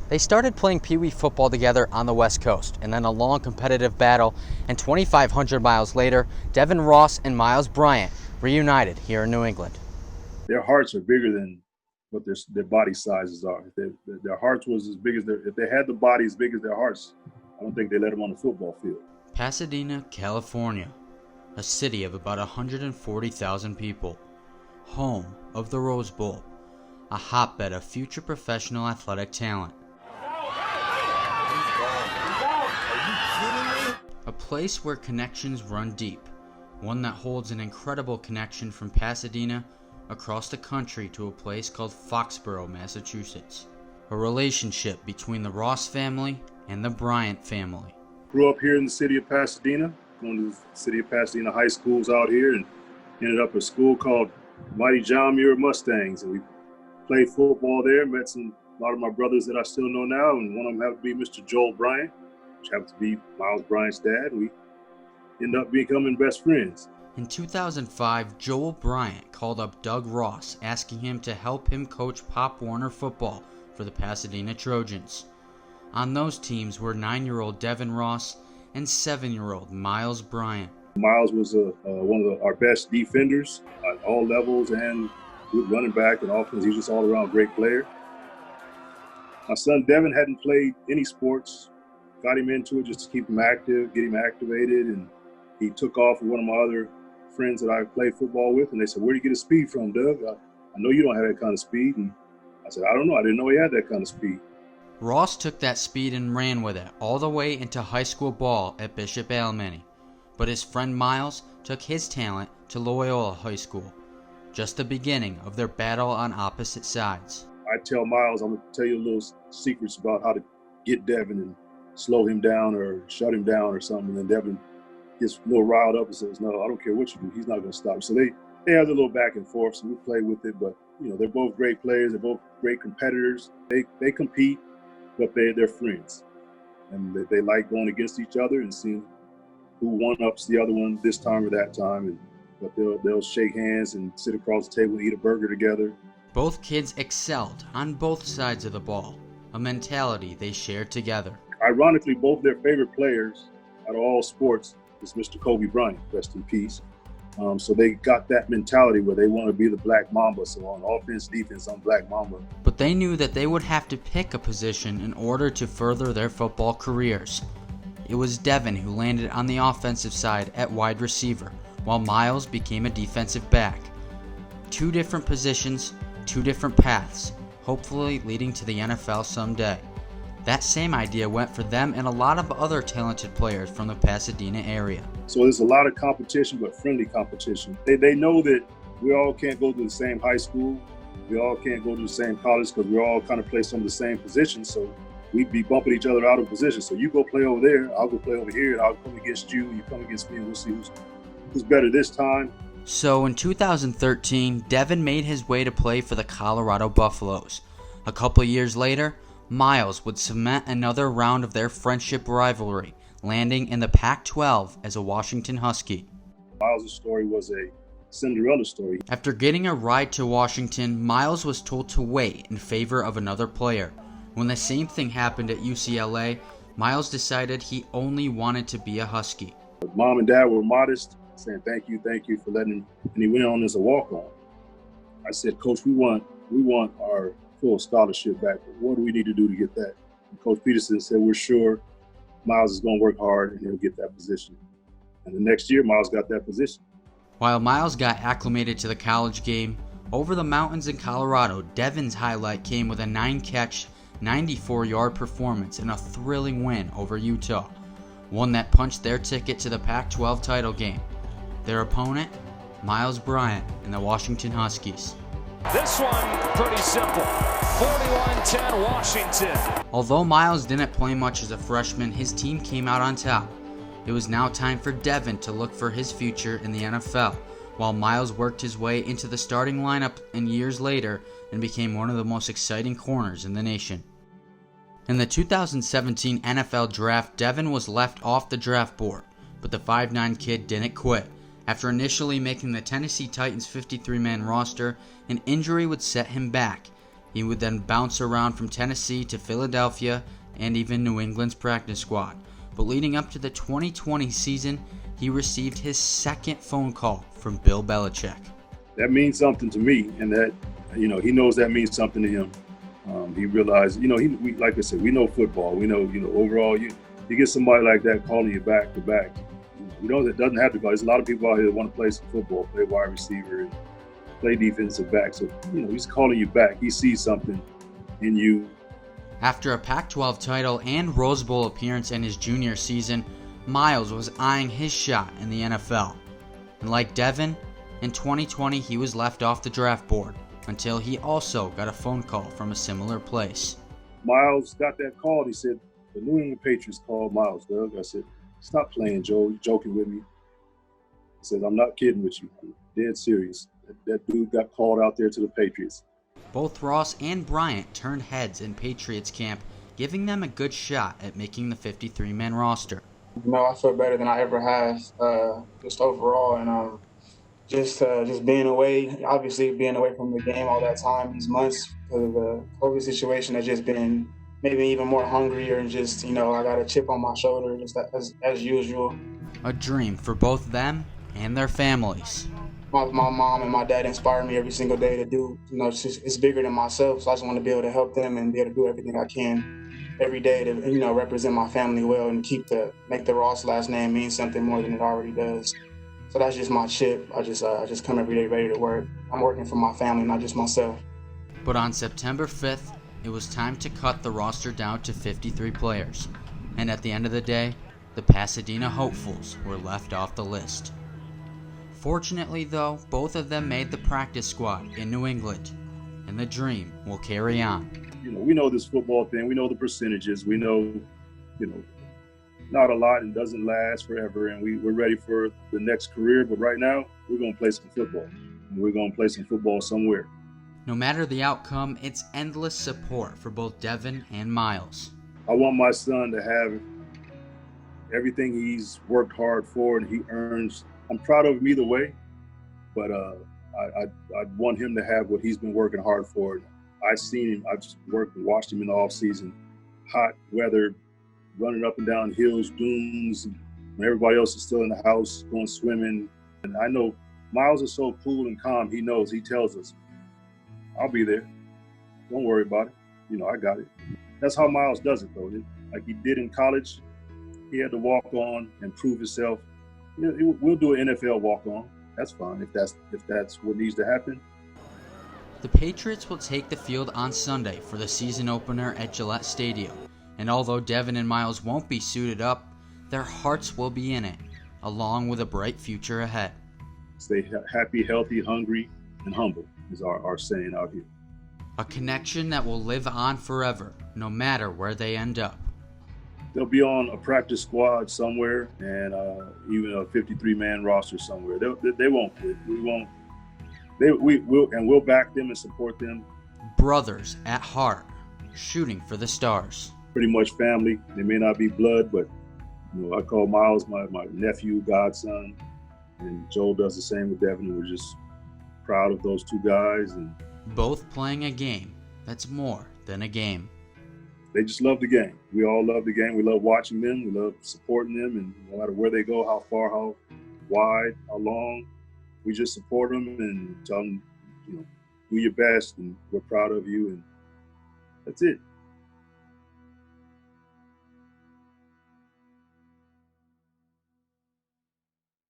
They started playing Pee Wee football together on the West Coast, and then a long competitive battle, and 2,500 miles later, Devin Ross and Myles Bryant reunited here in New England. Their hearts are bigger than what their body sizes are. If their hearts was as big as if they had the body as big as their hearts, I don't think they let them on the football field. Pasadena, California, a city of about 140,000 people, home of the Rose Bowl, a hotbed of future professional athletic talent. A place where connections run deep, one that holds an incredible connection from Pasadena across the country to a place called Foxborough, Massachusetts. A relationship between the Ross family and the Bryant family. Grew up here in the city of Pasadena, going to the city of Pasadena high schools out here, and ended up at a school called Mighty John Muir Mustangs, and we played football there. Met a lot of my brothers that I still know now, and one of them happened to be Mr. Joel Bryant, which happened to be Myles Bryant's dad. We ended up becoming best friends. In 2005, Joel Bryant called up Doug Ross, asking him to help him coach Pop Warner football for the Pasadena Trojans. On those teams were 9-year-old Devin Ross and 7-year-old Myles Bryant. Myles was one of our best defenders at all levels, and good running back and offense. He's just all around great player. My son Devin hadn't played any sports. Got him into it just to keep him active, get him activated, and he took off with one of my other friends that I played football with, and they said, "Where do you get his speed from, Doug? I know you don't have that kind of speed." And I said, "I don't know. I didn't know he had that kind of speed." Ross took that speed and ran with it all the way into high school ball at Bishop Alemany. But his friend Myles took his talent to Loyola High School, just the beginning of their battle on opposite sides. I tell Myles, I'm going to tell you little secrets about how to get Devin and slow him down or shut him down or something. And then Devin gets a little riled up and says, "No, I don't care what you do. He's not going to stop." So they have a little back and forth, so we play with it. But, they're both great players. They're both great competitors. They compete, but they're friends. And they like going against each other and seeing who one-ups the other one this time or that time. But they'll shake hands and sit across the table and eat a burger together. Both kids excelled on both sides of the ball, a mentality they shared together. Ironically, both their favorite players out of all sports is Mr. Kobe Bryant, rest in peace. So they got that mentality where they want to be the Black Mamba. So on offense, defense, I'm Black Mamba. But they knew that they would have to pick a position in order to further their football careers. It was Devin who landed on the offensive side at wide receiver, while Myles became a defensive back. Two different positions, two different paths, hopefully leading to the NFL someday. That same idea went for them and a lot of other talented players from the Pasadena area. So there's a lot of competition, but friendly competition. They know that we all can't go to the same high school. We all can't go to the same college because we all kind of play some of the same positions. So we'd be bumping each other out of position. So you go play over there, I'll go play over here, and I'll come against you, you come against me, and we'll see who's better this time. So in 2013, Devin made his way to play for the Colorado Buffaloes. A couple years later, Myles would cement another round of their friendship rivalry, landing in the Pac-12 as a Washington Husky. Myles' story was a Cinderella story. After getting a ride to Washington, Myles was told to wait in favor of another player. When the same thing happened at UCLA, Myles decided he only wanted to be a Husky. Mom and Dad were modest, saying thank you for letting him, and he went on as a walk-on. I said, "Coach, we want our full scholarship back. What do we need to do to get that?" And Coach Peterson said, "We're sure Myles is going to work hard and he'll get that position." And the next year, Myles got that position. While Myles got acclimated to the college game, over the mountains in Colorado, Devin's highlight came with a 9-catch, 94-yard performance in a thrilling win over Utah, one that punched their ticket to the Pac-12 title game. Their opponent, Myles Bryant and the Washington Huskies. This one pretty simple. 41-10 Washington. Although Myles didn't play much as a freshman, his team came out on top. It was now time for Devin to look for his future in the NFL, while Myles worked his way into the starting lineup and years later and became one of the most exciting corners in the nation. In the 2017 NFL Draft, Devin was left off the draft board, but the 5'9" kid didn't quit. After initially making the Tennessee Titans 53-man roster, an injury would set him back. He would then bounce around from Tennessee to Philadelphia and even New England's practice squad. But leading up to the 2020 season, he received his second phone call from Bill Belichick. That means something to me, and that, he knows that means something to him. He realized, like I said, we know football. We know, overall, you get somebody like that calling you back to back. It doesn't have to go. There's a lot of people out here that want to play some football, play wide receiver, and play defensive back. So, he's calling you back. He sees something in you. After a Pac-12 title and Rose Bowl appearance in his junior season, Myles was eyeing his shot in the NFL. And like Devin, in 2020 he was left off the draft board until he also got a phone call from a similar place. Myles got that call. He said, the New England Patriots called Myles, Doug. I said, stop playing, Joe. You're joking with me. He said, I'm not kidding with you. I'm dead serious. That dude got called out there to the Patriots. Both Ross and Bryant turned heads in Patriots camp, giving them a good shot at making the 53-man roster. I feel better than I ever have, just overall, and just being away, obviously being away from the game all that time, these months, because of the COVID situation, has just been maybe even more hungrier, and just, I got a chip on my shoulder, just as usual. A dream for both them and their families. My mom and my dad inspire me every single day to do, it's bigger than myself, so I just want to be able to help them and be able to do everything I can every day to, represent my family well and make the Ross last name mean something more than it already does. So that's just my chip. I just come every day ready to work. I'm working for my family, not just myself. But on September 5th, it was time to cut the roster down to 53 players. And at the end of the day, the Pasadena hopefuls were left off the list. Fortunately, though, both of them made the practice squad in New England, and the dream will carry on. We know this football thing. We know the percentages. We know, not a lot and doesn't last forever, and we're ready for the next career. But right now, we're going to play some football, and we're going to play some football somewhere. No matter the outcome, it's endless support for both Devin and Myles. I want my son to have everything he's worked hard for and he earns. I'm proud of him either way, but I'd want him to have what he's been working hard for. I've seen him. I've just worked and watched him in the off season, hot weather, running up and down hills, dunes, and when everybody else is still in the house, going swimming. And I know Myles is so cool and calm. He knows. He tells us, "I'll be there. Don't worry about it. I got it." That's how Myles does it, though. Like he did in college, he had to walk on and prove himself. We'll do an NFL walk-on. That's fine if that's what needs to happen. The Patriots will take the field on Sunday for the season opener at Gillette Stadium. And although Devin and Myles won't be suited up, their hearts will be in it, along with a bright future ahead. Stay happy, healthy, hungry, and humble is our saying out here. A connection that will live on forever, no matter where they end up. They'll be on a practice squad somewhere, and even a 53-man roster somewhere. They won't quit. We won't. We'll back them and support them. Brothers at heart, shooting for the stars. Pretty much family. They may not be blood, but I call Myles my nephew, godson, and Joel does the same with Devin. We're just proud of those two guys, and both playing a game that's more than a game. They just love the game. We all love the game. We love watching them. We love supporting them. And no matter where they go, how far, how wide, how long, we just support them and tell them, do your best. And we're proud of you. And that's it.